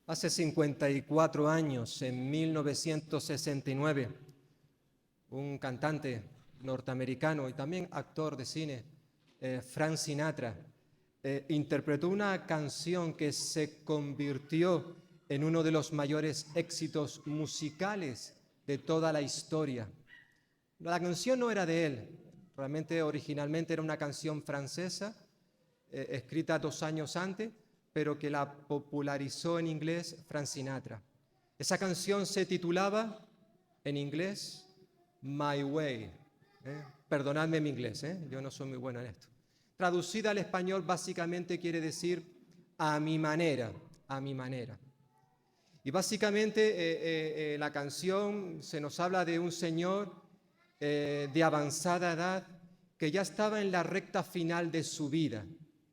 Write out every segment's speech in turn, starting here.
Hace 54 años, en 1969, un cantante norteamericano y también actor de cine, Frank Sinatra, interpretó una canción que se convirtió en uno de los mayores éxitos musicales de toda la historia. La canción no era de él, realmente originalmente era una canción francesa, escrita 2 años antes, pero que la popularizó en inglés Frank Sinatra. Esa canción se titulaba en inglés My Way. Perdonadme mi inglés, yo no soy muy bueno en esto. Traducida al español básicamente quiere decir a mi manera, a mi manera. Y básicamente la canción se nos habla de un señor de avanzada edad que ya estaba en la recta final de su vida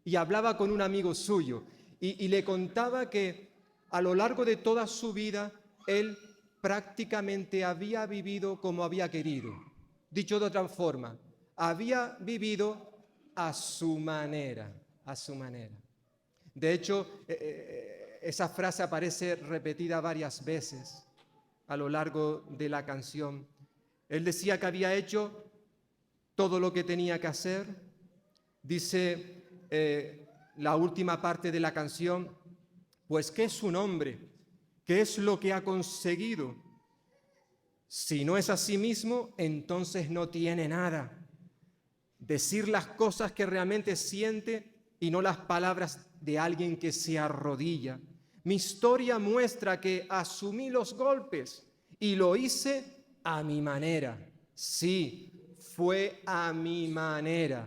y hablaba con un amigo suyo y le contaba que a lo largo de toda su vida él prácticamente había vivido como había querido. Dicho de otra forma, había vivido a su manera, a su manera. De hecho, esa frase aparece repetida varias veces a lo largo de la canción. Él decía que había hecho todo lo que tenía que hacer. Dice la última parte de la canción, pues ¿qué es un hombre? ¿Qué es lo que ha conseguido? Si no es a sí mismo, entonces no tiene nada. Decir las cosas que realmente siente y no las palabras de alguien que se arrodilla. Mi historia muestra que asumí los golpes y lo hice a mi manera. Sí, fue a mi manera.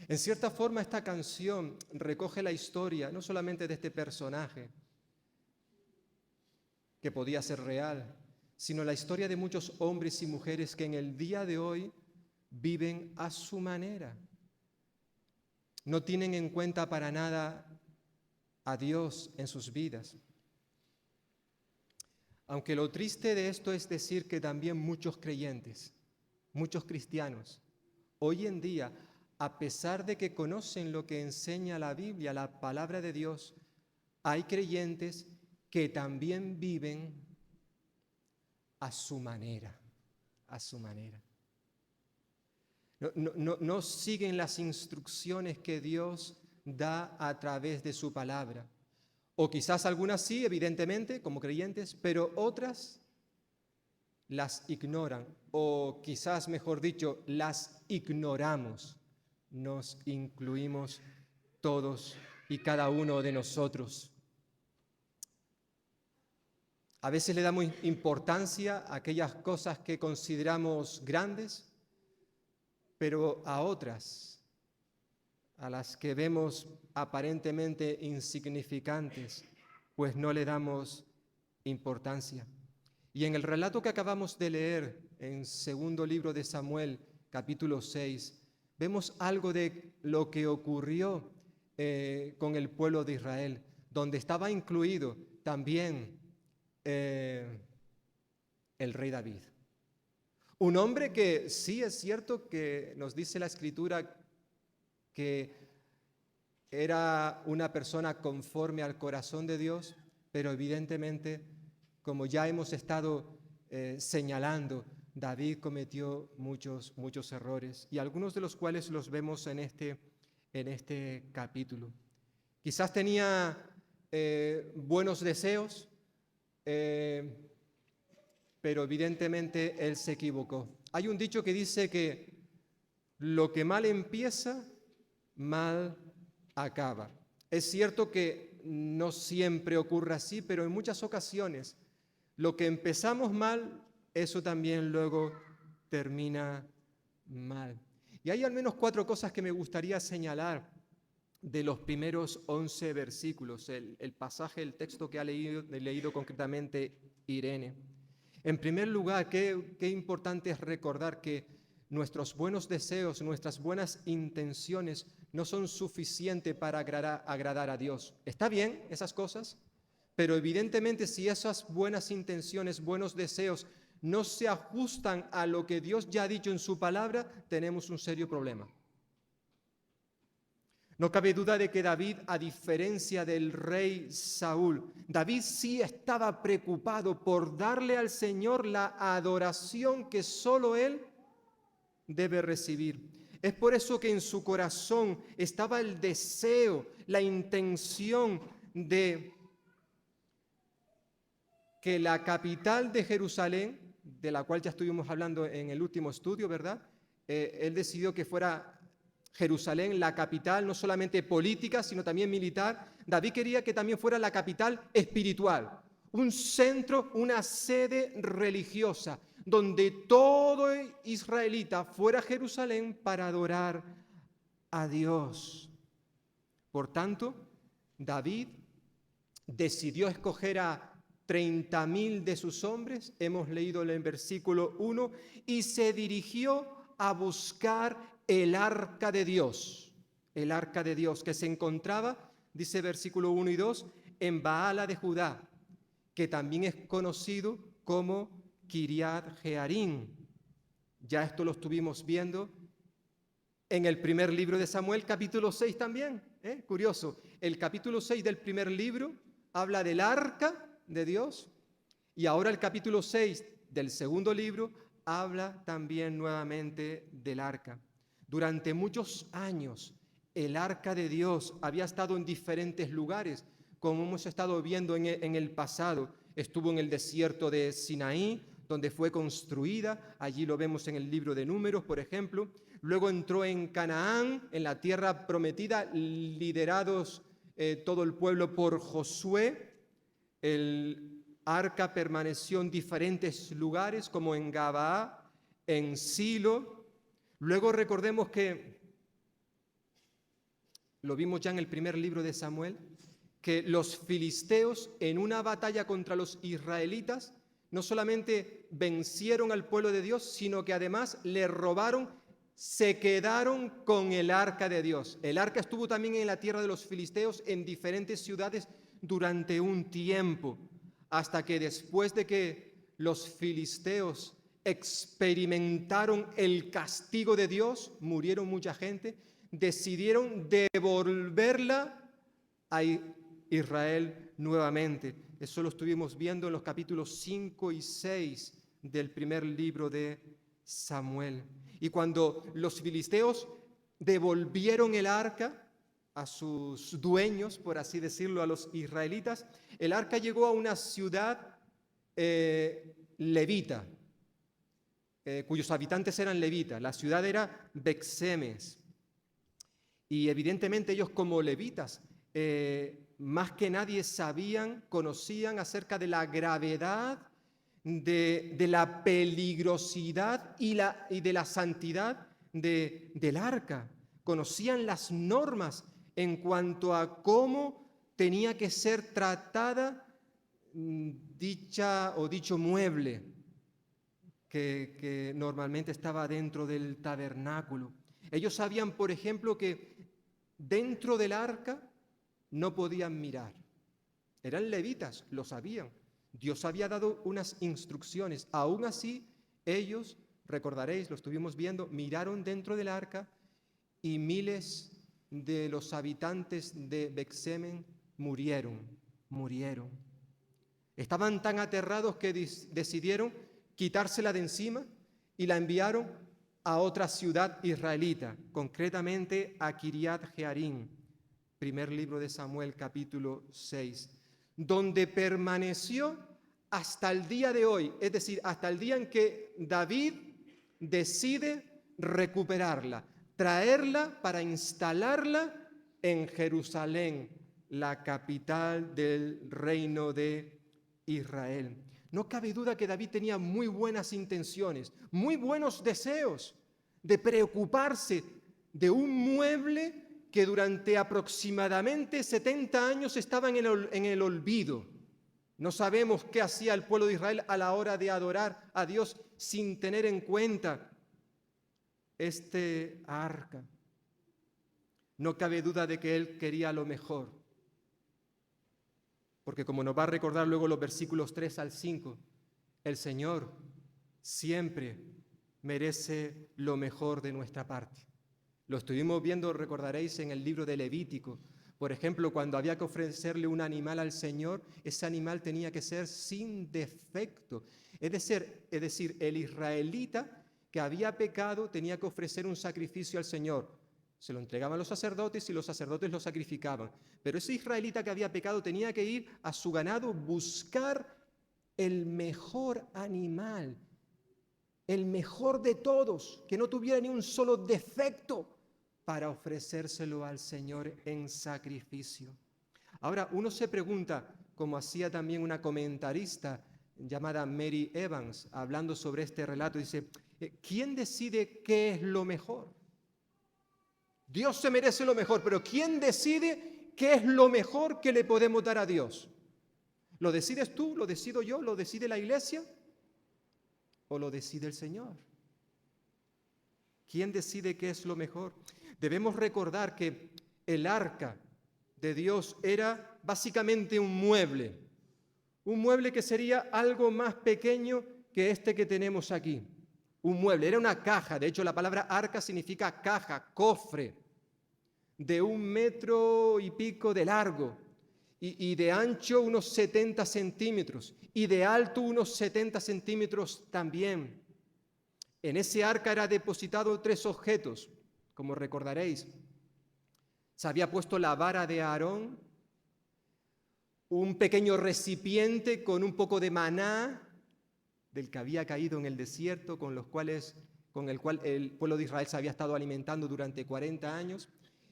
En cierta forma, esta canción recoge la historia no solamente de este personaje, que podía ser real, sino la historia de muchos hombres y mujeres que en el día de hoy viven a su manera. No tienen en cuenta para nada a Dios en sus vidas. Aunque lo triste de esto es decir que también muchos creyentes, muchos cristianos, hoy en día, a pesar de que conocen lo que enseña la Biblia, la palabra de Dios, hay creyentes que también viven a su manera, a su manera. No siguen las instrucciones que Dios da a través de su palabra. O quizás algunas sí, evidentemente, como creyentes, pero otras las ignoran, o quizás, mejor dicho, las ignoramos. Nos incluimos todos y cada uno de nosotros. A veces le damos importancia a aquellas cosas que consideramos grandes, pero a otras, a las que vemos aparentemente insignificantes, pues no le damos importancia. Y en el relato que acabamos de leer en segundo libro de Samuel, capítulo 6, vemos algo de lo que ocurrió con el pueblo de Israel, donde estaba incluido también el rey David. Un hombre que sí es cierto que nos dice la Escritura que era una persona conforme al corazón de Dios, pero evidentemente, como ya hemos estado señalando, David cometió muchos errores, y algunos de los cuales los vemos en este capítulo. Quizás tenía buenos deseos, pero evidentemente él se equivocó. Hay un dicho que dice que lo que mal empieza, mal acaba. Es cierto que no siempre ocurre así, pero en muchas ocasiones lo que empezamos mal, eso también luego termina mal. Y hay al menos 4 cosas que me gustaría señalar de los primeros 11 versículos, el pasaje, el texto que ha leído concretamente Irene. En primer lugar, qué importante es recordar que nuestros buenos deseos, nuestras buenas intenciones no son suficientes para agradar a Dios. ¿Está bien esas cosas? Pero evidentemente si esas buenas intenciones, buenos deseos no se ajustan a lo que Dios ya ha dicho en su palabra, tenemos un serio problema. No cabe duda de que David, a diferencia del rey Saúl, David sí estaba preocupado por darle al Señor la adoración que solo Él debe recibir. Es por eso que en su corazón estaba el deseo, la intención de que la capital de Jerusalén, de la cual ya estuvimos hablando en el último estudio, ¿verdad? Él decidió que fuera Jerusalén la capital, no solamente política, sino también militar. David quería que también fuera la capital espiritual, un centro, una sede religiosa, donde todo israelita fuera a Jerusalén para adorar a Dios. Por tanto, David decidió escoger a 30.000 de sus hombres, hemos leído en el versículo 1, y se dirigió a buscar el arca de Dios, que se encontraba, dice versículo 1 y 2, en Baala de Judá, que también es conocido como Kiriat Jearim. Ya esto lo estuvimos viendo en el primer libro de Samuel, capítulo 6 también. Curioso, el capítulo 6 del primer libro habla del arca de Dios, y ahora el capítulo 6 del segundo libro habla también nuevamente del arca. Durante muchos años el arca de Dios había estado en diferentes lugares, como hemos estado viendo en el pasado. Estuvo en el desierto de Sinaí, donde fue construida, allí lo vemos en el libro de Números, por ejemplo. Luego entró en Canaán, en la tierra prometida, liderados todo el pueblo por Josué. El arca permaneció en diferentes lugares, como en Gabaa, en Silo. Luego recordemos que, lo vimos ya en el primer libro de Samuel, que los filisteos en una batalla contra los israelitas no solamente vencieron al pueblo de Dios, sino que además le robaron, se quedaron con el arca de Dios. El arca estuvo también en la tierra de los filisteos en diferentes ciudades durante un tiempo, hasta que después de que los filisteos experimentaron el castigo de Dios, murieron mucha gente, decidieron devolverla a Israel nuevamente. Eso lo estuvimos viendo en los capítulos 5 y 6 del primer libro de Samuel. Y cuando los filisteos devolvieron el arca a sus dueños, por así decirlo, a los israelitas, el arca llegó a una ciudad levita, cuyos habitantes eran levitas. La ciudad era Bexemes. Y evidentemente ellos, como levitas, más que nadie conocían acerca de la gravedad, de la peligrosidad y de la santidad del arca. Conocían las normas en cuanto a cómo tenía que ser tratada dicho mueble que normalmente estaba dentro del tabernáculo. Ellos sabían, por ejemplo, que dentro del arca no podían mirar. Eran levitas, lo sabían. Dios había dado unas instrucciones. Aún así, ellos, recordaréis, lo estuvimos viendo, miraron dentro del arca y miles de los habitantes de Bexemen murieron. Estaban tan aterrados que decidieron quitársela de encima y la enviaron a otra ciudad israelita, concretamente a Kiriat Jearim, primer libro de Samuel, capítulo 6, donde permaneció hasta el día de hoy, es decir, hasta el día en que David decide recuperarla, traerla para instalarla en Jerusalén, la capital del reino de Israel. No cabe duda que David tenía muy buenas intenciones, muy buenos deseos de preocuparse de un mueble que durante aproximadamente 70 años estaba en el olvido. No sabemos qué hacía el pueblo de Israel a la hora de adorar a Dios sin tener en cuenta este arca. No cabe duda de que él quería lo mejor, porque como nos va a recordar luego los versículos 3 al 5, el Señor siempre merece lo mejor de nuestra parte. Lo estuvimos viendo, recordaréis, en el libro de Levítico. Por ejemplo, cuando había que ofrecerle un animal al Señor, ese animal tenía que ser sin defecto. Es decir, el israelita que había pecado tenía que ofrecer un sacrificio al Señor. Se lo entregaban los sacerdotes y los sacerdotes lo sacrificaban. Pero ese israelita que había pecado tenía que ir a su ganado, buscar el mejor animal, el mejor de todos, que no tuviera ni un solo defecto, para ofrecérselo al Señor en sacrificio. Ahora, uno se pregunta, como hacía también una comentarista llamada Mary Evans, hablando sobre este relato, dice, ¿quién decide qué es lo mejor? Dios se merece lo mejor, pero ¿quién decide qué es lo mejor que le podemos dar a Dios? ¿Lo decides tú? ¿Lo decido yo? ¿Lo decide la iglesia? ¿O lo decide el Señor? ¿Quién decide qué es lo mejor? Debemos recordar que el arca de Dios era básicamente un mueble que sería algo más pequeño que este que tenemos aquí. Un mueble, era una caja, de hecho la palabra arca significa caja, cofre, de 1 metro y pico de largo y de ancho unos 70 centímetros y de alto unos 70 centímetros también. En ese arca era depositado 3 objetos, como recordaréis. Se había puesto la vara de Aarón, un pequeño recipiente con un poco de maná del que había caído en el desierto, con el cual el pueblo de Israel se había estado alimentando durante 40 años.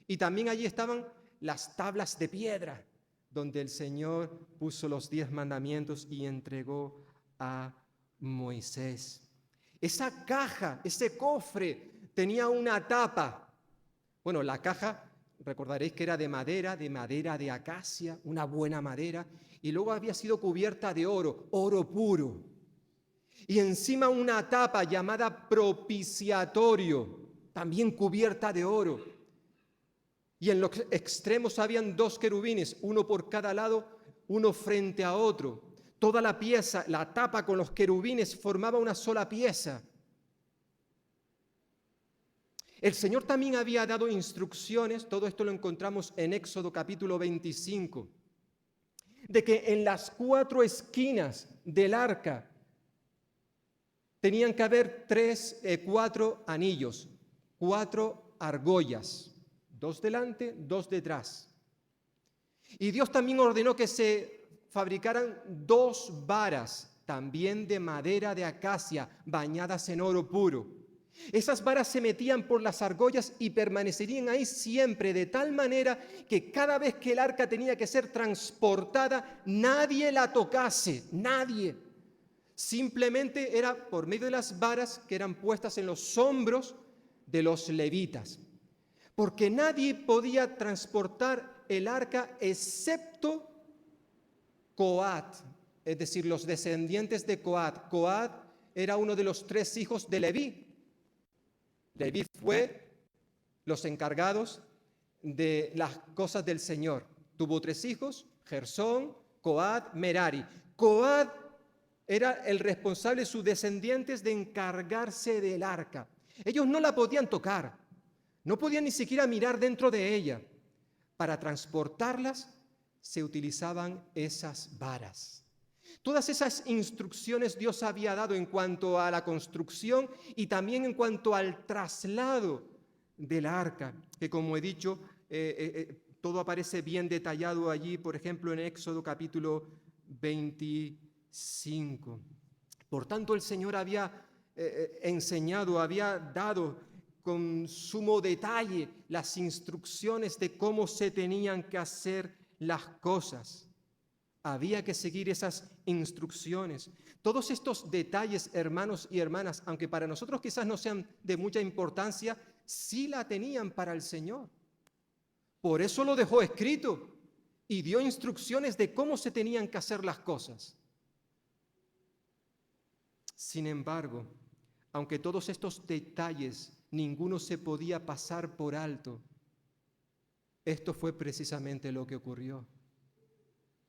Y también allí estaban las tablas de piedra, donde el Señor puso los 10 mandamientos y entregó a Moisés. Esa caja, ese cofre, tenía una tapa. Bueno, la caja, recordaréis que era de madera de acacia, una buena madera, y luego había sido cubierta de oro, oro puro. Y encima una tapa llamada propiciatorio, también cubierta de oro. Y en los extremos habían 2 querubines, uno por cada lado, uno frente a otro. Toda la pieza, la tapa con los querubines formaba una sola pieza. El Señor también había dado instrucciones, todo esto lo encontramos en Éxodo capítulo 25, de que en las 4 esquinas del arca tenían que haber 4 anillos, 4 argollas, 2 delante, 2 detrás. Y Dios también ordenó que se fabricaran 2 varas, también de madera de acacia, bañadas en oro puro. Esas varas se metían por las argollas y permanecerían ahí siempre, de tal manera que cada vez que el arca tenía que ser transportada, nadie la tocase, nadie. Simplemente era por medio de las varas que eran puestas en los hombros de los levitas, porque nadie podía transportar el arca excepto Coat, es decir, los descendientes de Coat. Coat era uno de los 3 hijos de Leví. Leví fue los encargados de las cosas del Señor. Tuvo 3 hijos, Gersón, Coat, Merari. Coat era el responsable, sus descendientes, de encargarse del arca. Ellos no la podían tocar, no podían ni siquiera mirar dentro de ella. Para transportarlas se utilizaban esas varas. Todas esas instrucciones Dios había dado en cuanto a la construcción y también en cuanto al traslado del arca, que como he dicho, todo aparece bien detallado allí, por ejemplo, en Éxodo capítulo 25. Por tanto, el Señor había enseñado, había dado con sumo detalle las instrucciones de cómo se tenían que hacer las cosas. Había que seguir esas instrucciones. Todos estos detalles, hermanos y hermanas, aunque para nosotros quizás no sean de mucha importancia, sí la tenían para el Señor. Por eso lo dejó escrito y dio instrucciones de cómo se tenían que hacer las cosas. Sin embargo, aunque todos estos detalles ninguno se podía pasar por alto, esto fue precisamente lo que ocurrió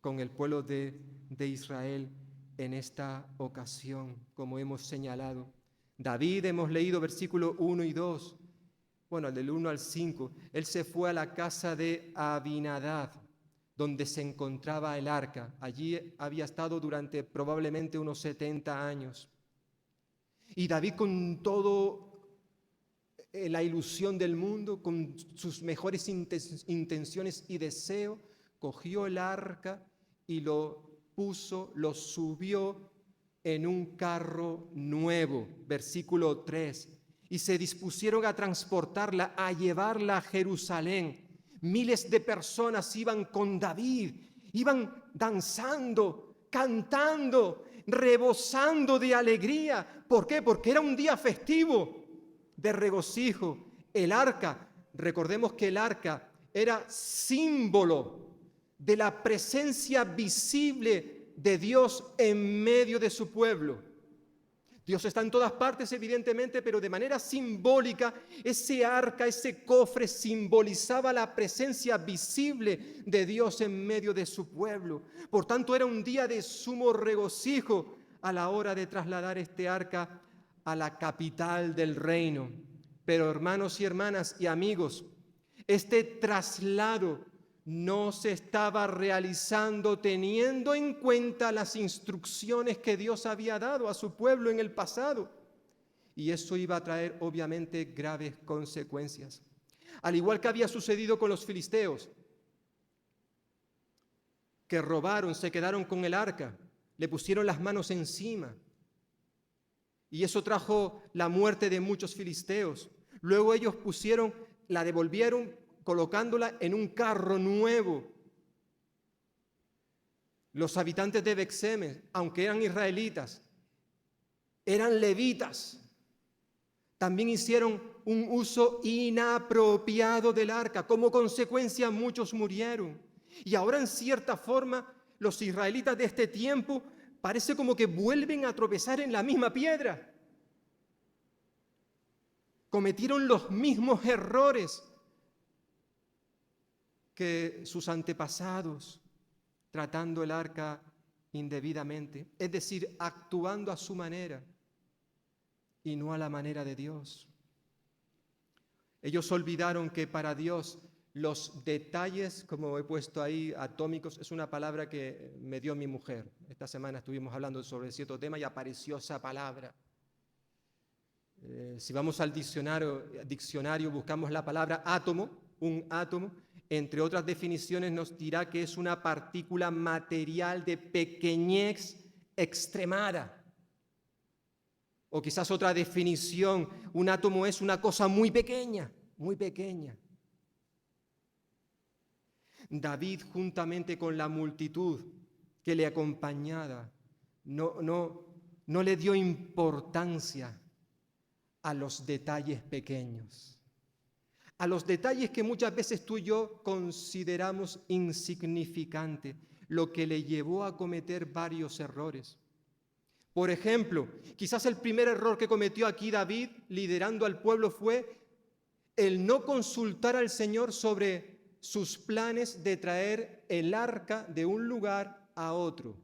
con el pueblo de Israel en esta ocasión, como hemos señalado. David, hemos leído versículos 1 y 2, bueno, del 1 al 5, él se fue a la casa de Abinadab, donde se encontraba el arca. Allí había estado durante probablemente unos 70 años. Y David, con todo la ilusión del mundo, con sus mejores intenciones y deseos, cogió el arca y lo subió en un carro nuevo, versículo 3, y se dispusieron a transportarla, a llevarla a Jerusalén. Miles de personas iban con David, iban danzando, cantando, rebosando de alegría. ¿Por qué? Porque era un día festivo de regocijo. El arca, recordemos que el arca era símbolo de la presencia visible de Dios en medio de su pueblo. Dios está en todas partes, evidentemente, pero de manera simbólica, ese arca, ese cofre simbolizaba la presencia visible de Dios en medio de su pueblo. Por tanto, era un día de sumo regocijo a la hora de trasladar este arca a la capital del reino. Pero, hermanos y hermanas y amigos, este traslado no se estaba realizando teniendo en cuenta las instrucciones que Dios había dado a su pueblo en el pasado. Y eso iba a traer obviamente graves consecuencias. Al igual que había sucedido con los filisteos, que robaron, se quedaron con el arca, le pusieron las manos encima. Y eso trajo la muerte de muchos filisteos. Luego ellos la devolvieron, colocándola en un carro nuevo. Los habitantes de Bet-Semes, aunque eran israelitas, eran levitas, también hicieron un uso inapropiado del arca. Como consecuencia, muchos murieron. Y ahora, en cierta forma, los israelitas de este tiempo parece como que vuelven a tropezar en la misma piedra. Cometieron los mismos errores que sus antepasados, tratando el arca indebidamente, es decir, actuando a su manera y no a la manera de Dios. Ellos olvidaron que para Dios los detalles, como he puesto ahí, atómicos, es una palabra que me dio mi mujer. Esta semana estuvimos hablando sobre cierto tema y apareció esa palabra. Si vamos al diccionario, buscamos la palabra átomo, un átomo, entre otras definiciones nos dirá que es una partícula material de pequeñez extremada. O quizás otra definición, un átomo es una cosa muy pequeña, muy pequeña. David, juntamente con la multitud que le acompañaba, no le dio importancia a los detalles pequeños, a los detalles que muchas veces tú y yo consideramos insignificantes, lo que le llevó a cometer varios errores. Por ejemplo, quizás el primer error que cometió aquí David, liderando al pueblo, fue el no consultar al Señor sobre sus planes de traer el arca de un lugar a otro.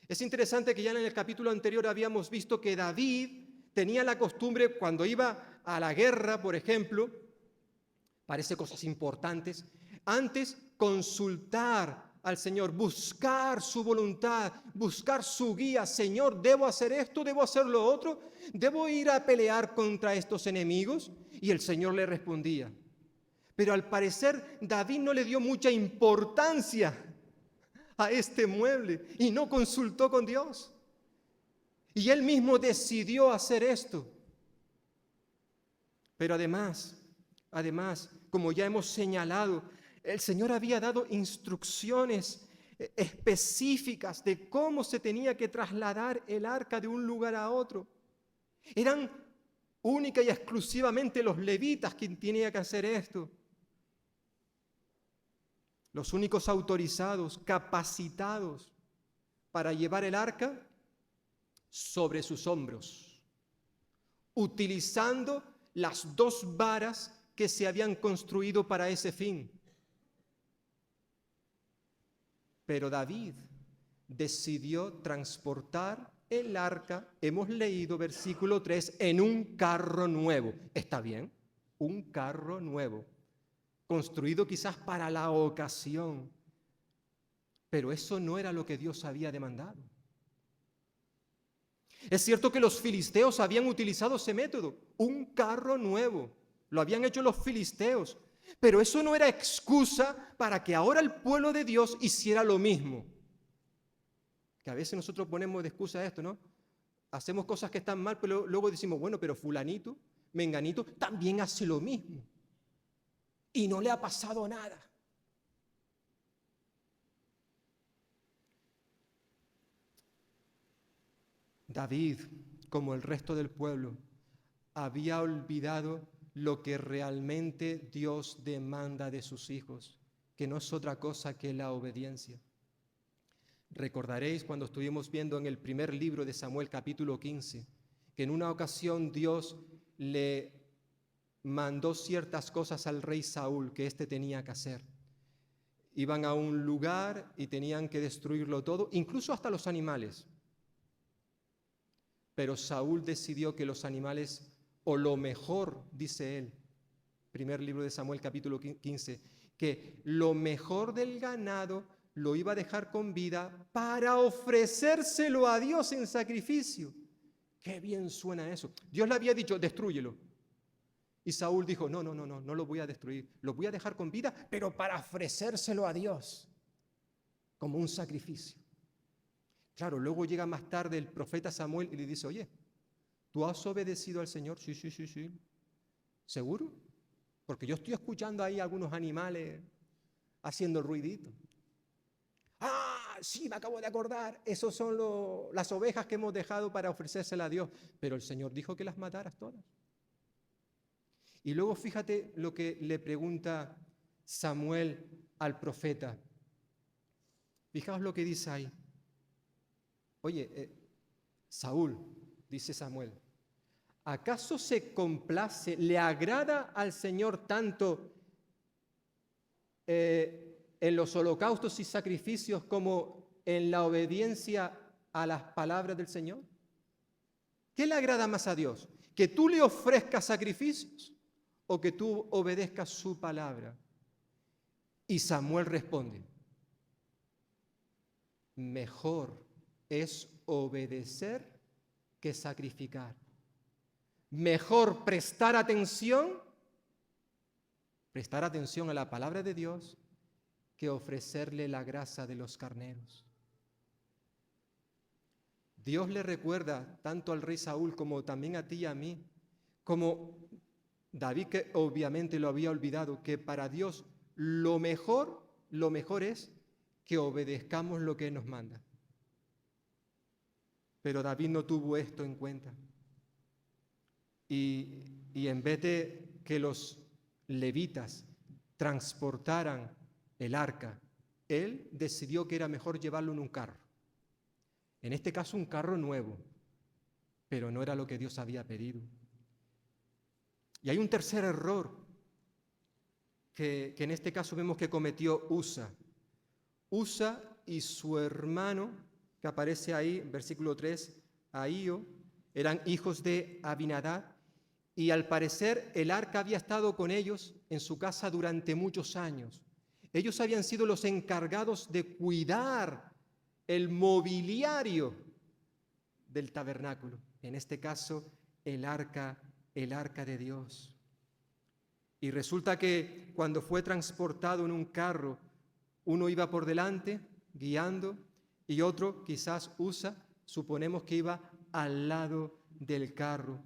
Es interesante que ya en el capítulo anterior habíamos visto que David tenía la costumbre, cuando iba a la guerra, por ejemplo, parece cosas importantes, antes consultar al Señor, buscar su voluntad, buscar su guía. Señor, ¿debo hacer esto? ¿Debo hacer lo otro? ¿Debo ir a pelear contra estos enemigos? Y el Señor le respondía. Pero al parecer David no le dio mucha importancia a este mueble y no consultó con Dios. Y él mismo decidió hacer esto. Pero además, como ya hemos señalado, el Señor había dado instrucciones específicas de cómo se tenía que trasladar el arca de un lugar a otro. Eran única y exclusivamente los levitas quien tenía que hacer esto. Los únicos autorizados, capacitados para llevar el arca sobre sus hombros, utilizando las 2 varas que se habían construido para ese fin. Pero David decidió transportar el arca, hemos leído versículo 3, en un carro nuevo. ¿Está bien? un carro nuevo, construido quizás para la ocasión. Pero eso no era lo que Dios había demandado. Es cierto que los filisteos habían utilizado ese método, un carro nuevo. Lo habían hecho los filisteos. Pero eso no era excusa para que ahora el pueblo de Dios hiciera lo mismo. Que a veces nosotros ponemos de excusa esto, ¿no? Hacemos cosas que están mal, pero luego decimos, bueno, pero fulanito, menganito, también hace lo mismo. Y no le ha pasado nada. David, como el resto del pueblo, había olvidado lo que realmente Dios demanda de sus hijos, que no es otra cosa que la obediencia. Recordaréis cuando estuvimos viendo en el primer libro de Samuel, capítulo 15, que en una ocasión Dios le mandó ciertas cosas al rey Saúl que éste tenía que hacer. Iban a un lugar y tenían que destruirlo todo, incluso hasta los animales. Pero Saúl decidió que los animales, o lo mejor, dice él, primer libro de Samuel, capítulo 15, que lo mejor del ganado lo iba a dejar con vida para ofrecérselo a Dios en sacrificio. Qué bien suena eso. Dios le había dicho, destrúyelo. Y Saúl dijo, no lo voy a destruir. Lo voy a dejar con vida, pero para ofrecérselo a Dios como un sacrificio. Claro, luego llega más tarde el profeta Samuel y le dice, oye, ¿tú has obedecido al Señor? Sí. ¿Seguro? Porque yo estoy escuchando ahí algunos animales haciendo ruidito. Ah, sí, me acabo de acordar. Esos son las ovejas que hemos dejado para ofrecérselas a Dios. Pero el Señor dijo que las mataras todas. Y luego fíjate lo que le pregunta Samuel al profeta. Fijaos lo que dice ahí. Oye, Saúl, dice Samuel, ¿acaso se complace, le agrada al Señor tanto en los holocaustos y sacrificios como en la obediencia a las palabras del Señor? ¿Qué le agrada más a Dios? ¿Que tú le ofrezcas sacrificios o que tú obedezcas su palabra? Y Samuel responde, mejor es obedecer que sacrificar. Mejor prestar atención a la palabra de Dios que ofrecerle la grasa de los carneros. Dios le recuerda tanto al rey Saúl como también a ti y a mí, como David, que obviamente lo había olvidado, que para Dios lo mejor es que obedezcamos lo que Él nos manda. Pero David no tuvo esto en cuenta. Y en vez de que los levitas transportaran el arca, él decidió que era mejor llevarlo en un carro. En este caso un carro nuevo, pero no era lo que Dios había pedido. Y hay un tercer error que en este caso vemos que cometió Usa. Usa y su hermano, que aparece ahí, versículo 3, Ahío, eran hijos de Abinadab, y al parecer el arca había estado con ellos en su casa durante muchos años. Ellos habían sido los encargados de cuidar el mobiliario del tabernáculo, en este caso el arca de Dios. Y resulta que cuando fue transportado en un carro, uno iba por delante guiando y otro, quizás Usa, suponemos que iba al lado del carro.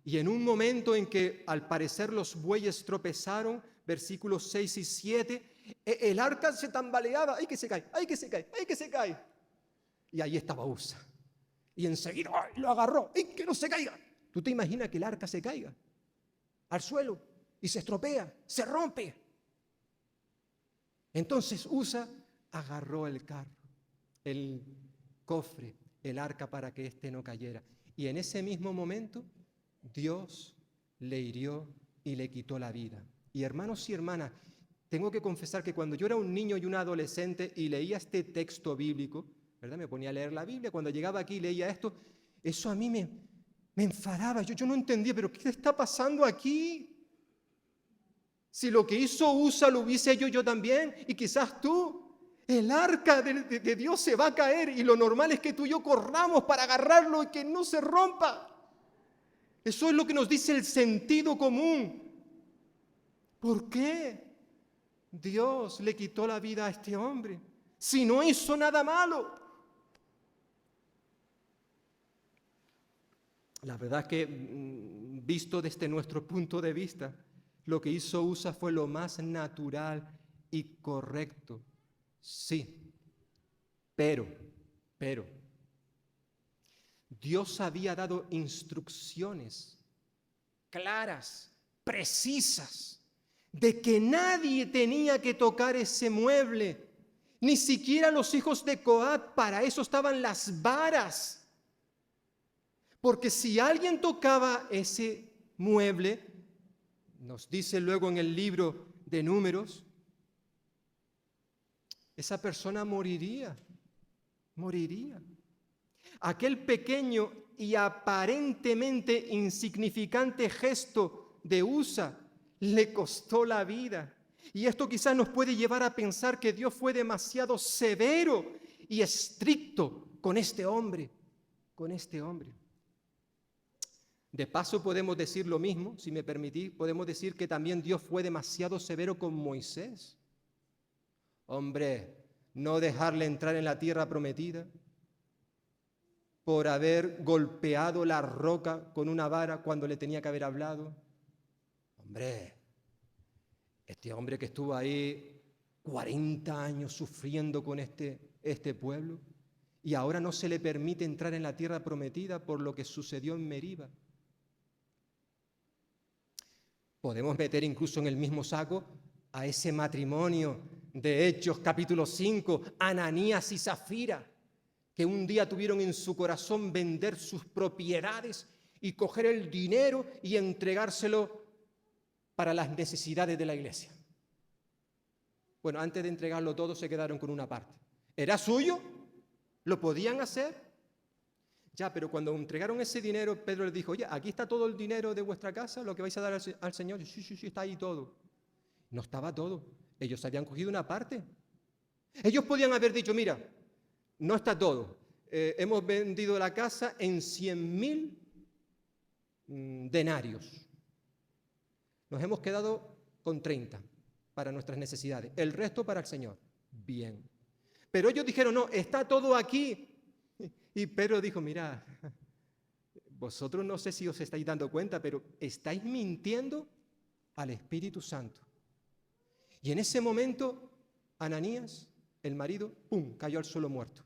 Y en un momento en que al parecer los bueyes tropezaron, versículos 6 y 7, el arca se tambaleaba, ¡ay que se cae! Y ahí estaba Usa. Y enseguida lo agarró, ¡ay que no se caiga! ¿Tú te imaginas que el arca se caiga al suelo y se estropea, se rompe? Entonces Usa agarró el carro, el cofre, el arca para que éste no cayera. Y en ese mismo momento Dios le hirió y le quitó la vida. Y hermanos y hermanas, tengo que confesar que cuando yo era un niño y un adolescente y leía este texto bíblico, ¿verdad? Me ponía a leer la Biblia, cuando llegaba aquí y leía esto, eso a mí me enfadaba. Yo no entendía, pero ¿qué está pasando aquí? Si lo que hizo Usa lo hubiese hecho yo también, y quizás tú, el arca de Dios se va a caer y lo normal es que tú y yo corramos para agarrarlo y que no se rompa. Eso es lo que nos dice el sentido común. ¿Por qué Dios le quitó la vida a este hombre si no hizo nada malo? La verdad es que, visto desde nuestro punto de vista, lo que hizo Usa fue lo más natural y correcto. Sí, pero, Dios había dado instrucciones claras, precisas, de que nadie tenía que tocar ese mueble, ni siquiera los hijos de Coat. Para eso estaban las varas. Porque si alguien tocaba ese mueble, nos dice luego en el libro de Números, esa persona moriría. Aquel pequeño y aparentemente insignificante gesto de Usa le costó la vida. Y esto quizás nos puede llevar a pensar que Dios fue demasiado severo y estricto con este hombre. De paso podemos decir lo mismo, si me permitís, podemos decir que también Dios fue demasiado severo con Moisés. Hombre, no dejarle entrar en la tierra prometida por haber golpeado la roca con una vara cuando le tenía que haber hablado. Hombre, este hombre que estuvo ahí 40 años sufriendo con este pueblo y ahora no se le permite entrar en la tierra prometida por lo que sucedió en Meriba. Podemos meter incluso en el mismo saco a ese matrimonio de Hechos capítulo 5, Ananías y Zafira, que un día tuvieron en su corazón vender sus propiedades y coger el dinero y entregárselo para las necesidades de la iglesia. Bueno, antes de entregarlo todo se quedaron con una parte. ¿Era suyo? ¿Lo podían hacer? Ya, pero cuando entregaron ese dinero, Pedro les dijo, oye, aquí está todo el dinero de vuestra casa, lo que vais a dar al Señor. Sí, está ahí todo. No estaba todo. Ellos habían cogido una parte. Ellos podían haber dicho, mira, no está todo. Hemos vendido la casa en 100.000 denarios. Nos hemos quedado con 30 para nuestras necesidades. El resto para el Señor. Bien. Pero ellos dijeron, no, está todo aquí. Y Pedro dijo, mira, vosotros no sé si os estáis dando cuenta, pero estáis mintiendo al Espíritu Santo. Y en ese momento, Ananías, el marido, ¡pum!, cayó al suelo muerto.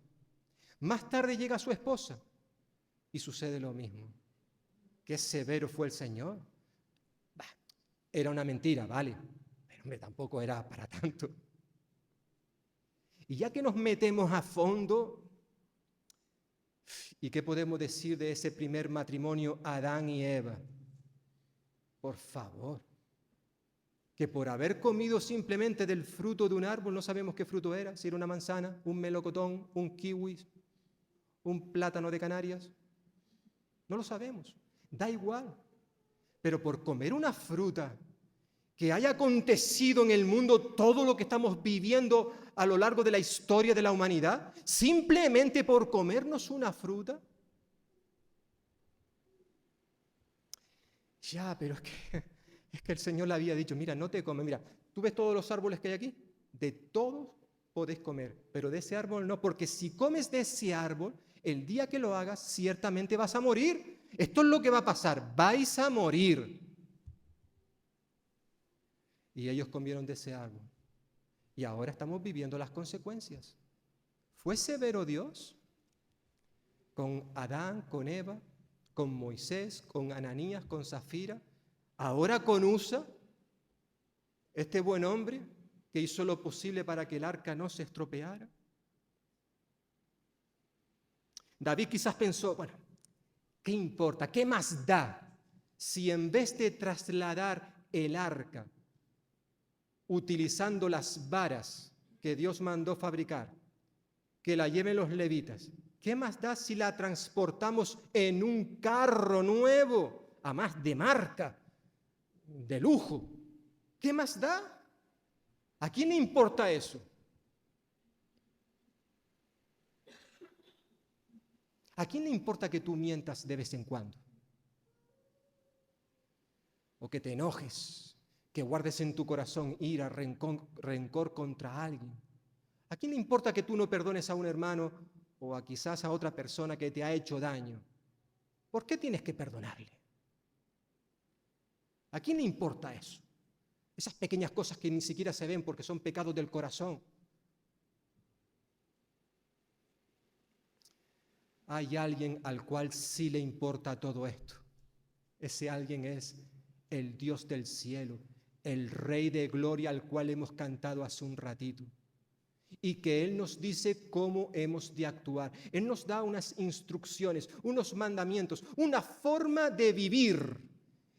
Más tarde llega su esposa y sucede lo mismo. Qué severo fue el Señor. Bah, era una mentira, vale, pero hombre, tampoco era para tanto. Y ya que nos metemos a fondo, ¿y qué podemos decir de ese primer matrimonio, Adán y Eva? Por favor, que por haber comido simplemente del fruto de un árbol, no sabemos qué fruto era, si era una manzana, un melocotón, un kiwi, un plátano de Canarias, no lo sabemos, da igual. Pero por comer una fruta que haya acontecido en el mundo todo lo que estamos viviendo a lo largo de la historia de la humanidad, simplemente por comernos una fruta. Ya, pero es que el Señor le había dicho, mira, no te comes, mira, ¿tú ves todos los árboles que hay aquí? De todos podéis comer, pero de ese árbol no, porque si comes de ese árbol, el día que lo hagas, ciertamente vas a morir. Esto es lo que va a pasar, vais a morir. Y ellos comieron de ese árbol. Y ahora estamos viviendo las consecuencias. ¿Fue severo Dios con Adán, con Eva, con Moisés, con Ananías, con Zafira? Ahora con Usa, este buen hombre que hizo lo posible para que el arca no se estropeara. David quizás pensó, bueno, ¿qué importa? ¿Qué más da si en vez de trasladar el arca utilizando las varas que Dios mandó fabricar, que la lleven los levitas, qué más da si la transportamos en un carro nuevo, a más de marca, de lujo? ¿Qué más da? ¿A quién le importa eso? ¿A quién le importa que tú mientas de vez en cuando? O que te enojes, que guardes en tu corazón ira, rencor contra alguien. ¿A quién le importa que tú no perdones a un hermano o a quizás a otra persona que te ha hecho daño? ¿Por qué tienes que perdonarle? ¿A quién le importa eso? Esas pequeñas cosas que ni siquiera se ven porque son pecados del corazón. Hay alguien al cual sí le importa todo esto. Ese alguien es el Dios del cielo, el Rey de gloria al cual hemos cantado hace un ratito. Y que Él nos dice cómo hemos de actuar. Él nos da unas instrucciones, unos mandamientos, una forma de vivir.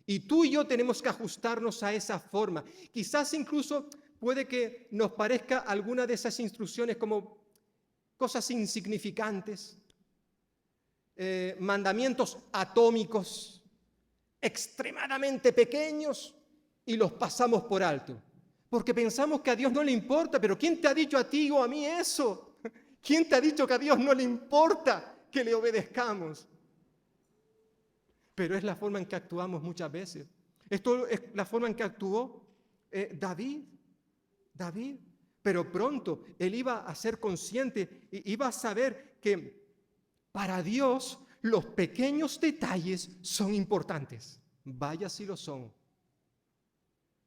Y tú y yo tenemos que ajustarnos a esa forma. Quizás incluso puede que nos parezca alguna de esas instrucciones como cosas insignificantes, mandamientos atómicos, extremadamente pequeños, y los pasamos por alto. Porque pensamos que a Dios no le importa, pero ¿quién te ha dicho a ti o a mí eso? ¿Quién te ha dicho que a Dios no le importa que le obedezcamos? Pero es la forma en que actuamos muchas veces. Esto es la forma en que actuó David. Pero pronto él iba a ser consciente, iba a saber que para Dios los pequeños detalles son importantes. Vaya si lo son.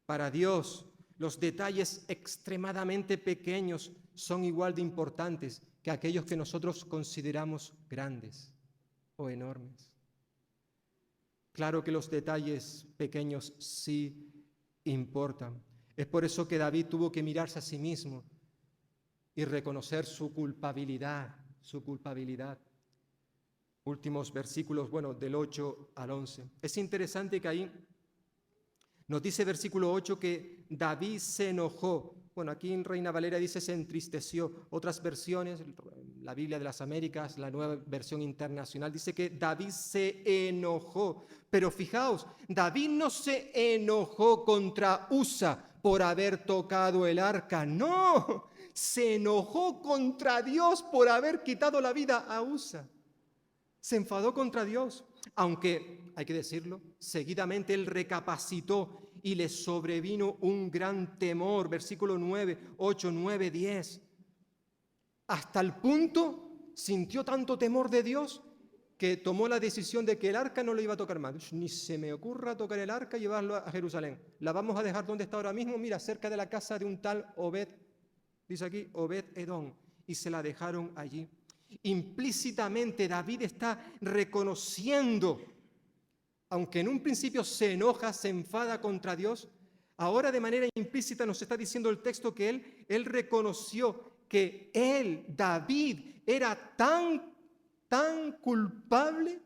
Para Dios los detalles extremadamente pequeños son igual de importantes que aquellos que nosotros consideramos grandes o enormes. Claro que los detalles pequeños sí importan. Es por eso que David tuvo que mirarse a sí mismo y reconocer su culpabilidad. Últimos versículos, del 8 al 11. Es interesante que ahí nos dice versículo 8 que David se enojó. Aquí en Reina Valera dice se entristeció. Otras versiones, la Biblia de las Américas, la Nueva Versión Internacional, dice que David se enojó. Pero fijaos, David no se enojó contra Usa por haber tocado el arca. No, se enojó contra Dios por haber quitado la vida a Usa. Se enfadó contra Dios, aunque, hay que decirlo, seguidamente él recapacitó y le sobrevino un gran temor. Versículo 9, 8, 9, 10. Hasta el punto sintió tanto temor de Dios que tomó la decisión de que el arca no le iba a tocar más. Ni se me ocurra tocar el arca y llevarlo a Jerusalén. La vamos a dejar donde está ahora mismo, mira, cerca de la casa de un tal Obed, dice aquí, Obed Edom, y se la dejaron allí. Implícitamente David está reconociendo, aunque en un principio se enoja, se enfada contra Dios, ahora de manera implícita nos está diciendo el texto que él reconoció que él, David, era tan culpable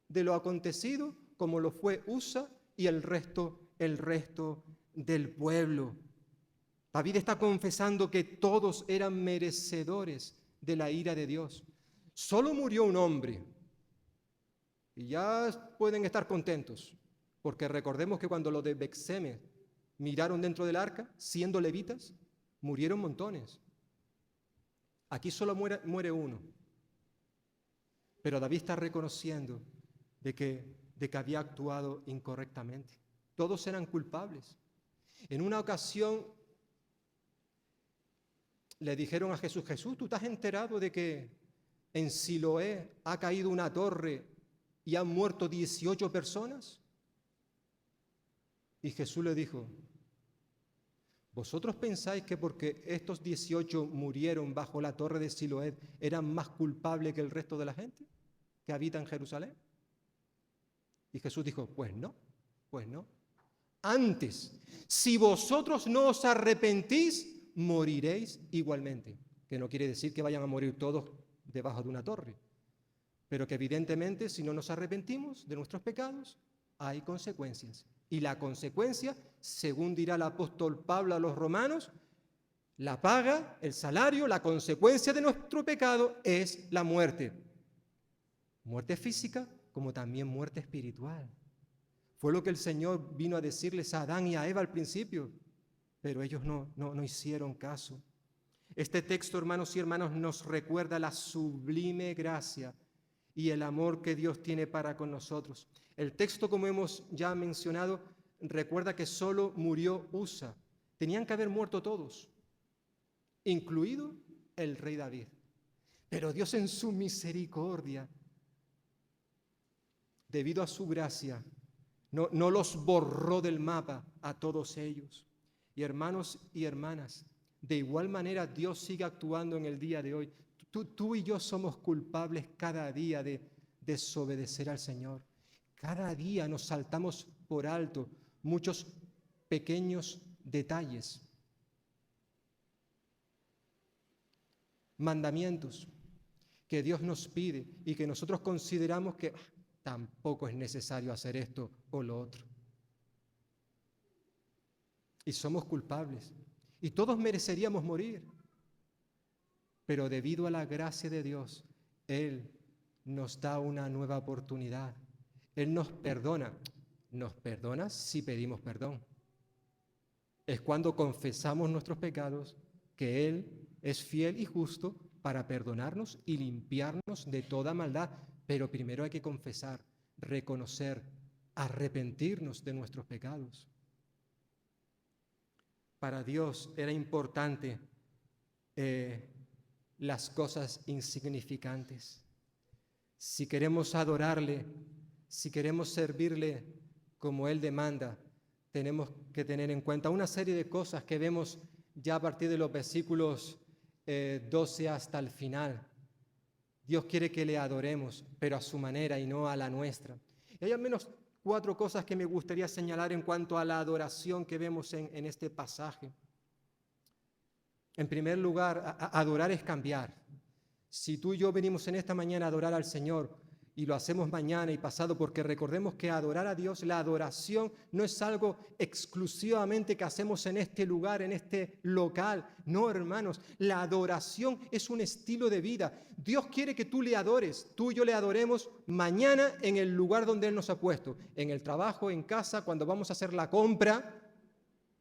de lo acontecido como lo fue Usa y el resto del pueblo. David está confesando que todos eran merecedores de la ira de Dios. Solo murió un hombre. Y ya pueden estar contentos, porque recordemos que cuando los de Bexeme miraron dentro del arca, siendo levitas, murieron montones. Aquí solo muere uno. Pero David está reconociendo de que había actuado incorrectamente. Todos eran culpables. En una ocasión le dijeron a Jesús, ¿tú te has enterado de que en Siloé ha caído una torre y han muerto 18 personas? Y Jesús le dijo, ¿vosotros pensáis que porque estos 18 murieron bajo la torre de Siloé eran más culpables que el resto de la gente que habita en Jerusalén? Y Jesús dijo, pues no. Antes, si vosotros no os arrepentís, moriréis igualmente. Que no quiere decir que vayan a morir todos debajo de una torre, pero que evidentemente si no nos arrepentimos de nuestros pecados, hay consecuencias. Y la consecuencia, según dirá el apóstol Pablo a los romanos, la paga, el salario, la consecuencia de nuestro pecado es la muerte. Muerte física como también muerte espiritual. Fue lo que el Señor vino a decirles a Adán y a Eva al principio, pero ellos no hicieron caso. Este texto, hermanos y hermanas, nos recuerda la sublime gracia y el amor que Dios tiene para con nosotros. El texto, como hemos ya mencionado, recuerda que solo murió Usa. Tenían que haber muerto todos, incluido el rey David. Pero Dios en su misericordia, debido a su gracia, no los borró del mapa a todos ellos. Y hermanos y hermanas, de igual manera Dios sigue actuando en el día de hoy. Tú y yo somos culpables cada día de desobedecer al Señor. Cada día nos saltamos por alto muchos pequeños detalles, mandamientos que Dios nos pide y que nosotros consideramos que tampoco es necesario hacer esto o lo otro. Y somos culpables. Y todos mereceríamos morir. Pero debido a la gracia de Dios, Él nos da una nueva oportunidad. Él nos perdona. Nos perdona si pedimos perdón. Es cuando confesamos nuestros pecados que Él es fiel y justo para perdonarnos y limpiarnos de toda maldad. Pero primero hay que confesar, reconocer, arrepentirnos de nuestros pecados. Para Dios era importante las cosas insignificantes. Si queremos adorarle, si queremos servirle como Él demanda, tenemos que tener en cuenta una serie de cosas que vemos ya a partir de los versículos 12 hasta el final. Dios quiere que le adoremos, pero a su manera y no a la nuestra. Y hay al menos 4 cosas que me gustaría señalar en cuanto a la adoración que vemos en este pasaje. En primer lugar, adorar es cambiar. Si tú y yo venimos en esta mañana a adorar al Señor y lo hacemos mañana y pasado, porque recordemos que adorar a Dios, la adoración no es algo exclusivamente que hacemos en este lugar, en este local. No, hermanos, la adoración es un estilo de vida. Dios quiere que tú le adores, tú y yo le adoremos mañana en el lugar donde Él nos ha puesto, en el trabajo, en casa, cuando vamos a hacer la compra,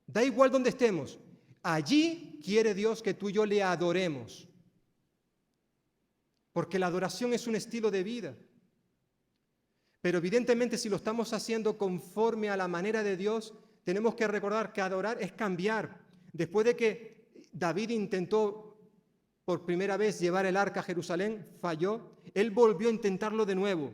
da igual donde estemos. Allí quiere Dios que tú y yo le adoremos, porque la adoración es un estilo de vida. Pero evidentemente si lo estamos haciendo conforme a la manera de Dios, tenemos que recordar que adorar es cambiar. Después de que David intentó por primera vez llevar el arca a Jerusalén, falló, él volvió a intentarlo de nuevo.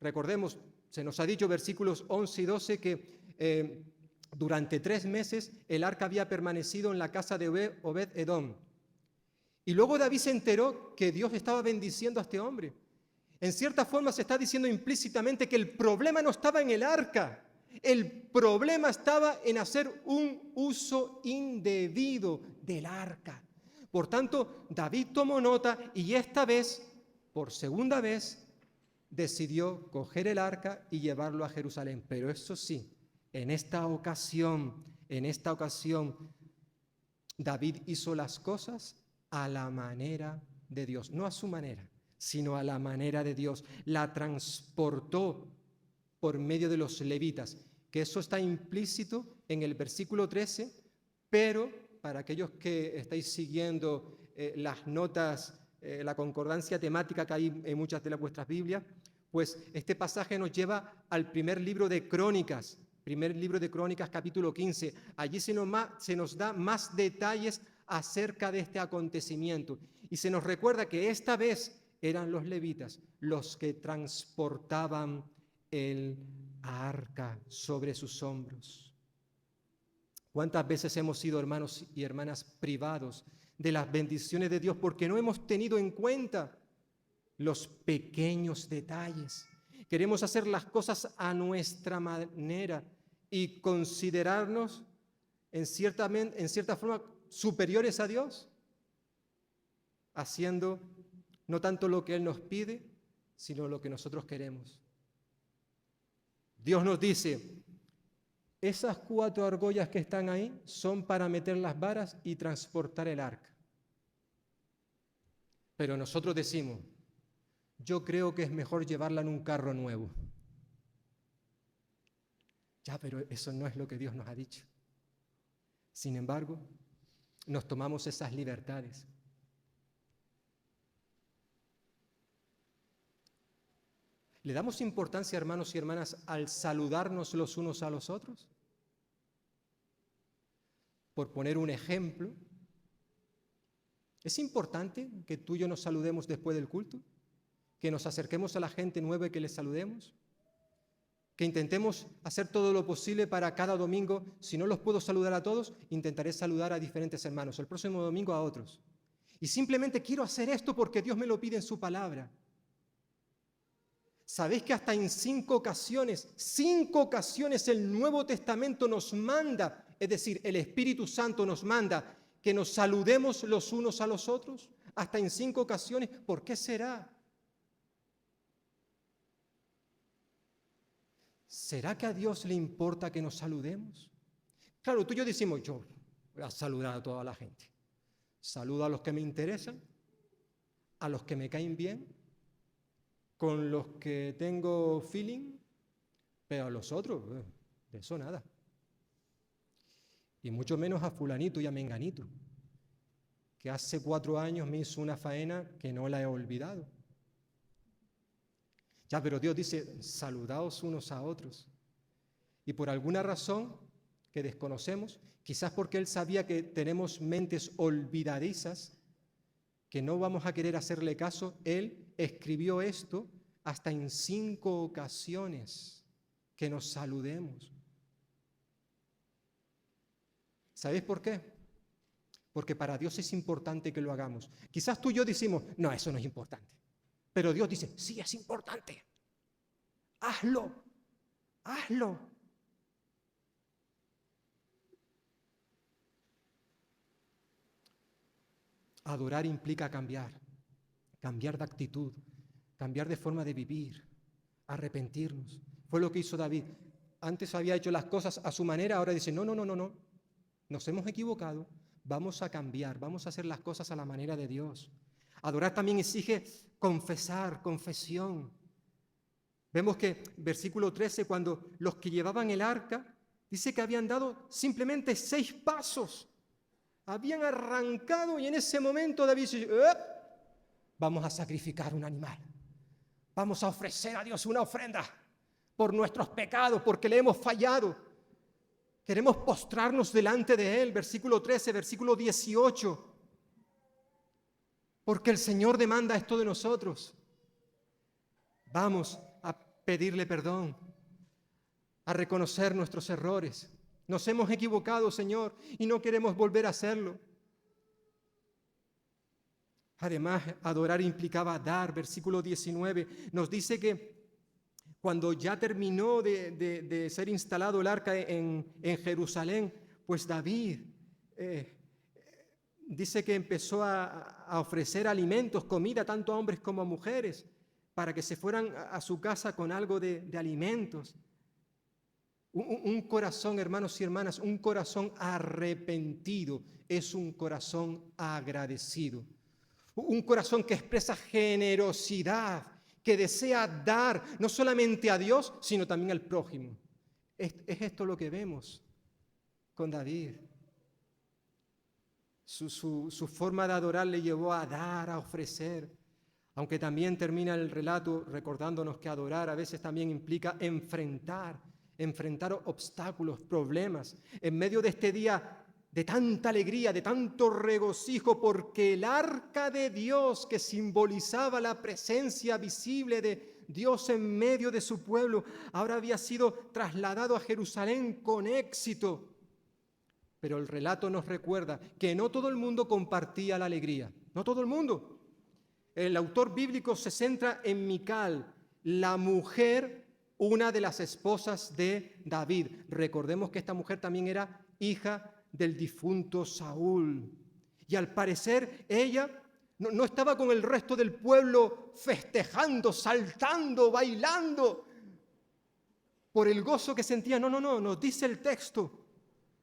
Recordemos, se nos ha dicho versículos 11 y 12 que durante 3 meses el arca había permanecido en la casa de Obed-Edom. Y luego David se enteró que Dios estaba bendiciendo a este hombre. En cierta forma se está diciendo implícitamente que el problema no estaba en el arca, el problema estaba en hacer un uso indebido del arca. Por tanto, David tomó nota y esta vez, por segunda vez, decidió coger el arca y llevarlo a Jerusalén. Pero eso sí, en esta ocasión, David hizo las cosas a la manera de Dios, no a su manera, sino a la manera de Dios. La transportó por medio de los levitas, que eso está implícito en el versículo 13, pero para aquellos que estáis siguiendo las notas, la concordancia temática que hay en muchas de vuestras Biblias, pues este pasaje nos lleva al primer libro de Crónicas, capítulo 15. Allí se nos da más detalles acerca de este acontecimiento y se nos recuerda que esta vez eran los levitas los que transportaban el arca sobre sus hombros. ¿Cuántas veces hemos sido, hermanos y hermanas, privados de las bendiciones de Dios porque no hemos tenido en cuenta los pequeños detalles? Queremos hacer las cosas a nuestra manera y considerarnos en cierta forma superiores a Dios, haciendo no tanto lo que Él nos pide, sino lo que nosotros queremos. Dios nos dice, esas 4 argollas que están ahí son para meter las varas y transportar el arca. Pero nosotros decimos, yo creo que es mejor llevarla en un carro nuevo. Ya, pero eso no es lo que Dios nos ha dicho. Sin embargo, nos tomamos esas libertades. ¿Le damos importancia, hermanos y hermanas, al saludarnos los unos a los otros? Por poner un ejemplo, ¿es importante que tú y yo nos saludemos después del culto? ¿Que nos acerquemos a la gente nueva y que les saludemos? ¿Que intentemos hacer todo lo posible para cada domingo? Si no los puedo saludar a todos, intentaré saludar a diferentes hermanos, el próximo domingo a otros. Y simplemente quiero hacer esto porque Dios me lo pide en su palabra. ¿Sabéis que hasta en 5 ocasiones el Nuevo Testamento nos manda, es decir, el Espíritu Santo nos manda que nos saludemos los unos a los otros? Hasta en 5 ocasiones. ¿Por qué será? ¿Será que a Dios le importa que nos saludemos? Claro, tú y yo decimos, yo voy a saludar a toda la gente. Saludo a los que me interesan, a los que me caen bien, con los que tengo feeling, pero a los otros, de eso nada. Y mucho menos a fulanito y a menganito, que hace 4 años me hizo una faena que no la he olvidado. Ya, pero Dios dice, saludaos unos a otros. Y por alguna razón que desconocemos, quizás porque Él sabía que tenemos mentes olvidadizas, que no vamos a querer hacerle caso, Él escribió esto hasta en 5 ocasiones, que nos saludemos. ¿Sabéis por qué? Porque para Dios es importante que lo hagamos. Quizás tú y yo decimos, no, eso no es importante. Pero Dios dice, sí, es importante. Hazlo, hazlo. Adorar implica cambiar de actitud, cambiar de forma de vivir, arrepentirnos. Fue lo que hizo David. Antes había hecho las cosas a su manera, ahora dice, no, nos hemos equivocado, vamos a cambiar, vamos a hacer las cosas a la manera de Dios. Adorar también exige confesión. Vemos que versículo 13, cuando los que llevaban el arca, dice que habían dado simplemente 6 pasos. Habían arrancado y en ese momento David dice, vamos a sacrificar un animal. Vamos a ofrecer a Dios una ofrenda por nuestros pecados, porque le hemos fallado. Queremos postrarnos delante de Él. Versículo 13, versículo 18. Porque el Señor demanda esto de nosotros. Vamos a pedirle perdón, a reconocer nuestros errores. Nos hemos equivocado, Señor, y no queremos volver a hacerlo. Además, adorar implicaba dar. Versículo 19 nos dice que cuando ya terminó de ser instalado el arca en Jerusalén, pues David dice que empezó a ofrecer alimentos, comida, tanto a hombres como a mujeres, para que se fueran a su casa con algo de alimentos. Un corazón, hermanos y hermanas, un corazón arrepentido es un corazón agradecido. Un corazón que expresa generosidad, que desea dar no solamente a Dios, sino también al prójimo. Es esto lo que vemos con David. Su forma de adorar le llevó a dar, a ofrecer. Aunque también termina el relato recordándonos que adorar a veces también implica enfrentar obstáculos, problemas. En medio de este día de tanta alegría, de tanto regocijo, porque el arca de Dios, que simbolizaba la presencia visible de Dios en medio de su pueblo, ahora había sido trasladado a Jerusalén con éxito. Pero el relato nos recuerda que no todo el mundo compartía la alegría, no todo el mundo. El autor bíblico se centra en Mical, la mujer, una de las esposas de David. Recordemos que esta mujer también era hija del difunto Saúl. Y al parecer ella no estaba con el resto del pueblo festejando, saltando, bailando por el gozo que sentía. No, nos dice el texto.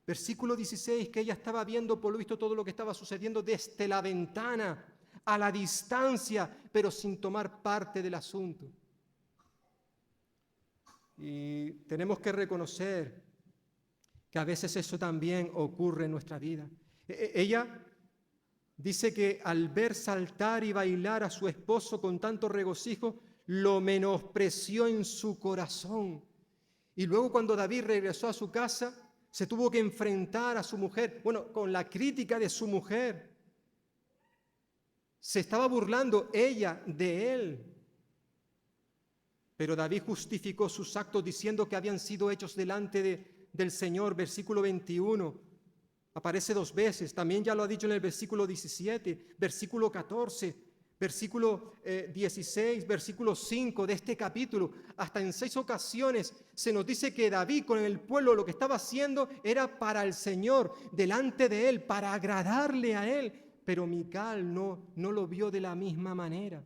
Versículo 16, que ella estaba viendo por lo visto todo lo que estaba sucediendo desde la ventana, a la distancia, pero sin tomar parte del asunto. Y tenemos que reconocer que a veces eso también ocurre en nuestra vida. Ella dice que al ver saltar y bailar a su esposo con tanto regocijo, lo menospreció en su corazón. Y luego cuando David regresó a su casa, se tuvo que enfrentar a su mujer, con la crítica de su mujer. Se estaba burlando ella de él. Pero David justificó sus actos diciendo que habían sido hechos delante del Señor. Versículo 21, aparece 2 veces. También ya lo ha dicho en el versículo 17, versículo 14, versículo 16, versículo 5 de este capítulo. Hasta en 6 ocasiones se nos dice que David con el pueblo lo que estaba haciendo era para el Señor, delante de él, para agradarle a él. Pero Mical no lo vio de la misma manera.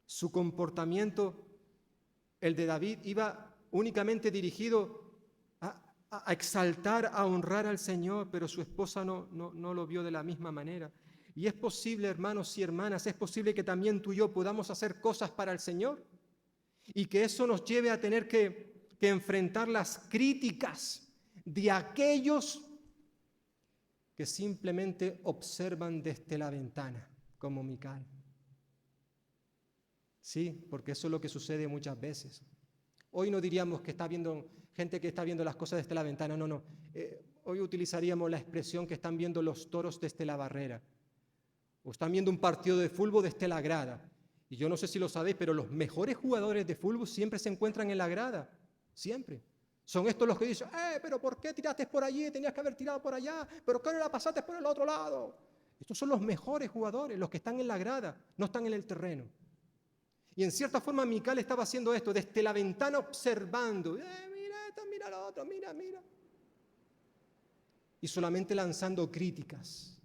Su comportamiento, el de David, iba únicamente dirigido a exaltar, a honrar al Señor, pero su esposa no lo vio de la misma manera. Y es posible, hermanos y hermanas, es posible que también tú y yo podamos hacer cosas para el Señor y que eso nos lleve a tener que enfrentar las críticas de aquellos que simplemente observan desde la ventana, como Mical. Sí, porque eso es lo que sucede muchas veces. Hoy no diríamos que está viendo gente que está viendo las cosas desde la ventana, no. Hoy utilizaríamos la expresión que están viendo los toros desde la barrera, o están viendo un partido de fútbol desde la grada. Y yo no sé si lo sabéis, pero los mejores jugadores de fútbol siempre se encuentran en la grada, siempre. Son estos los que dicen, pero ¿por qué tiraste por allí? Tenías que haber tirado por allá, pero ¿qué no la pasaste por el otro lado? Estos son los mejores jugadores, los que están en la grada, no están en el terreno. Y en cierta forma Mical estaba haciendo esto, desde la ventana observando. Mira esto, mira lo otro, mira. Y solamente lanzando críticas.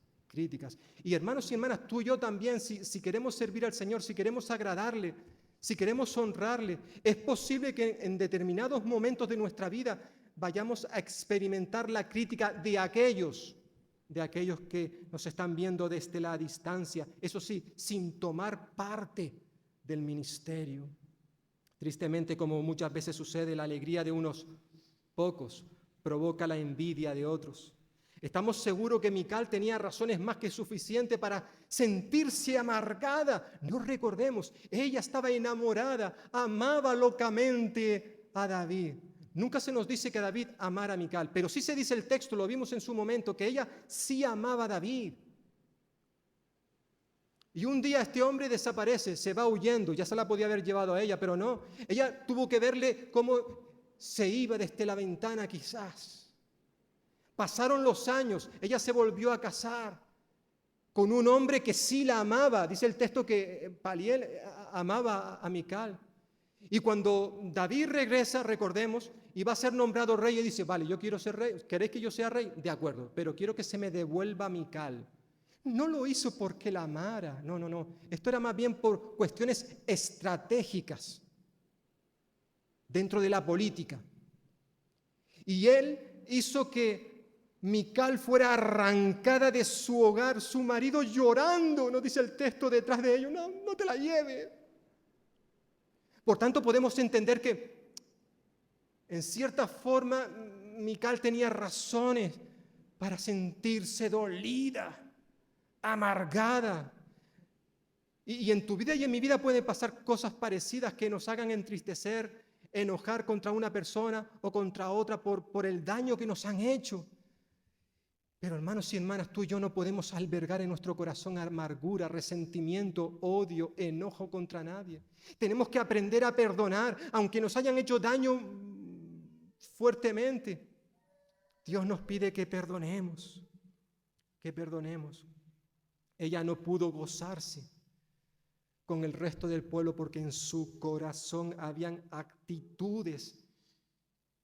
Y hermanos y hermanas, tú y yo también, si queremos servir al Señor, si queremos agradarle, si queremos honrarle, es posible que en determinados momentos de nuestra vida vayamos a experimentar la crítica de aquellos que nos están viendo desde la distancia. Eso sí, sin tomar parte del ministerio. Tristemente, como muchas veces sucede, la alegría de unos pocos provoca la envidia de otros. Estamos seguros que Mical tenía razones más que suficientes para sentirse amargada. No recordemos, ella estaba enamorada, amaba locamente a David. Nunca se nos dice que David amara a Mical, pero sí se dice el texto, lo vimos en su momento, que ella sí amaba a David. Y un día este hombre desaparece, se va huyendo, ya se la podía haber llevado a ella, pero no. Ella tuvo que verle cómo se iba desde la ventana quizás. Pasaron los años, ella se volvió a casar con un hombre que sí la amaba. Dice el texto que Paliel amaba a Mical. Y cuando David regresa, recordemos, y va a ser nombrado rey, y dice, vale, yo quiero ser rey, ¿queréis que yo sea rey? De acuerdo, pero quiero que se me devuelva Mical. No lo hizo porque la amara, no. Esto era más bien por cuestiones estratégicas dentro de la política. Y él hizo que Mical fuera arrancada de su hogar, su marido llorando, no dice el texto detrás de ellos, no te la lleves. Por tanto, podemos entender que en cierta forma Mical tenía razones para sentirse dolida, amargada. Y en tu vida y en mi vida pueden pasar cosas parecidas que nos hagan entristecer, enojar contra una persona o contra otra por el daño que nos han hecho. Pero hermanos y hermanas, tú y yo no podemos albergar en nuestro corazón amargura, resentimiento, odio, enojo contra nadie. Tenemos que aprender a perdonar, aunque nos hayan hecho daño fuertemente. Dios nos pide que perdonemos, Ella no pudo gozarse con el resto del pueblo porque en su corazón habían actitudes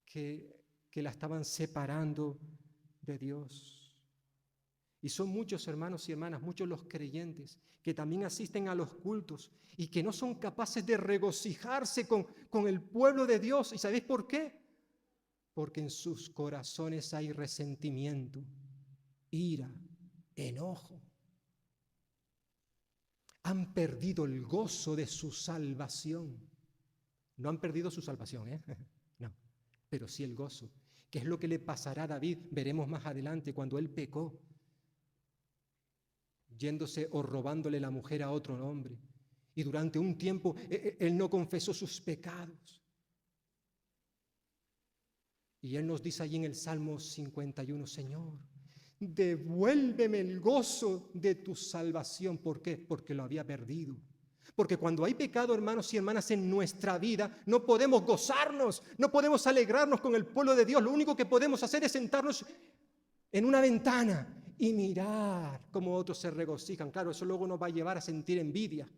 que la estaban separando de Dios. Y son muchos hermanos y hermanas, muchos los creyentes que también asisten a los cultos y que no son capaces de regocijarse con el pueblo de Dios. ¿Y sabéis por qué? Porque en sus corazones hay resentimiento, ira, enojo. Han perdido el gozo de su salvación. No han perdido su salvación, pero sí el gozo. ¿Qué es lo que le pasará a David? Veremos más adelante cuando él pecó, yéndose o robándole la mujer a otro hombre. Y durante un tiempo él no confesó sus pecados. Y él nos dice allí en el Salmo 51, Señor, devuélveme el gozo de tu salvación. ¿Por qué? Porque lo había perdido. Porque cuando hay pecado, hermanos y hermanas, en nuestra vida, no podemos gozarnos, no podemos alegrarnos con el pueblo de Dios. Lo único que podemos hacer es sentarnos en una ventana y mirar cómo otros se regocijan. Claro, eso luego nos va a llevar a sentir envidia.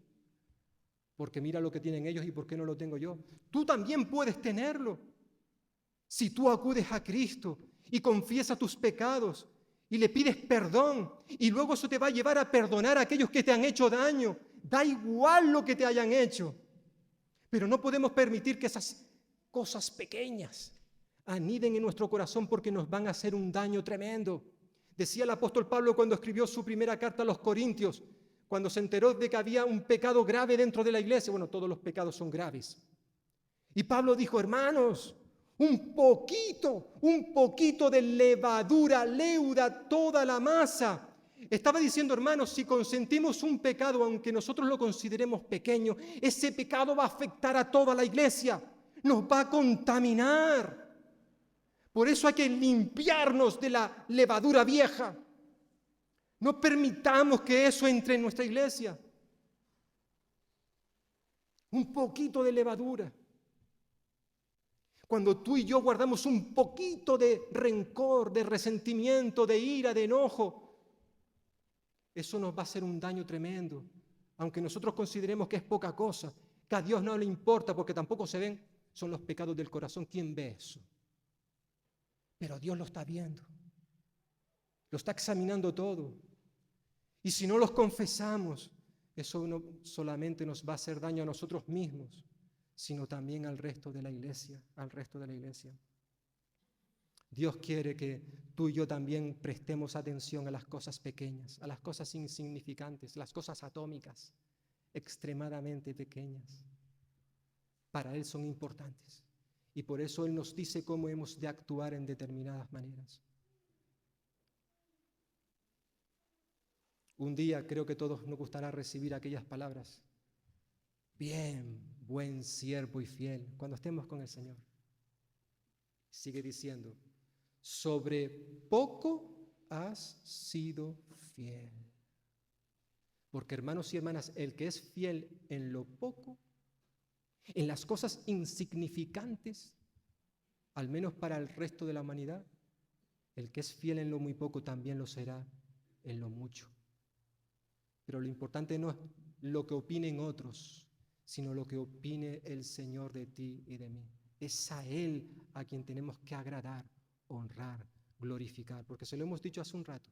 Porque mira lo que tienen ellos y por qué no lo tengo yo. Tú también puedes tenerlo. Si tú acudes a Cristo y confiesas tus pecados y le pides perdón, y luego eso te va a llevar a perdonar a aquellos que te han hecho daño. Da igual lo que te hayan hecho. Pero no podemos permitir que esas cosas pequeñas aniden en nuestro corazón porque nos van a hacer un daño tremendo. Decía el apóstol Pablo cuando escribió su primera carta a los Corintios, cuando se enteró de que había un pecado grave dentro de la iglesia. Bueno, todos los pecados son graves. Y Pablo dijo, hermanos, un poquito de levadura leuda toda la masa. Estaba diciendo, hermanos, si consentimos un pecado, aunque nosotros lo consideremos pequeño, ese pecado va a afectar a toda la iglesia, nos va a contaminar. Por eso hay que limpiarnos de la levadura vieja. No permitamos que eso entre en nuestra iglesia. Un poquito de levadura. Cuando tú y yo guardamos un poquito de rencor, de resentimiento, de ira, de enojo, eso nos va a hacer un daño tremendo. Aunque nosotros consideremos que es poca cosa, que a Dios no le importa porque tampoco se ven, son los pecados del corazón. ¿Quién ve eso? Pero Dios lo está viendo. Lo está examinando todo. Y si no los confesamos, eso no solamente nos va a hacer daño a nosotros mismos, sino también al resto de la iglesia, Dios quiere que tú y yo también prestemos atención a las cosas pequeñas, a las cosas insignificantes, las cosas atómicas, extremadamente pequeñas. Para Él son importantes. Y por eso Él nos dice cómo hemos de actuar en determinadas maneras. Un día creo que a todos nos gustará recibir aquellas palabras. Bien, buen siervo y fiel, cuando estemos con el Señor. Sigue diciendo, sobre poco has sido fiel. Porque hermanos y hermanas, el que es fiel en lo poco, en las cosas insignificantes, al menos para el resto de la humanidad, el que es fiel en lo muy poco también lo será en lo mucho. Pero lo importante no es lo que opinen otros, sino lo que opine el Señor de ti y de mí. Es a Él a quien tenemos que agradar, honrar, glorificar, porque se lo hemos dicho hace un rato,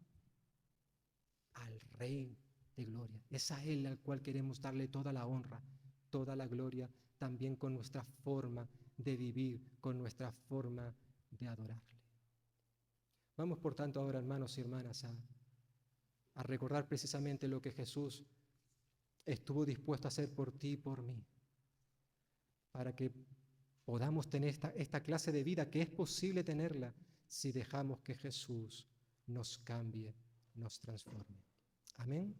al Rey de gloria. Es a Él al cual queremos darle toda la honra, toda la gloria, también con nuestra forma de vivir, con nuestra forma de adorarle. Vamos por tanto ahora, hermanos y hermanas, a recordar precisamente lo que Jesús estuvo dispuesto a hacer por ti y por mí, para que podamos tener esta clase de vida, que es posible tenerla si dejamos que Jesús nos cambie, nos transforme. Amén.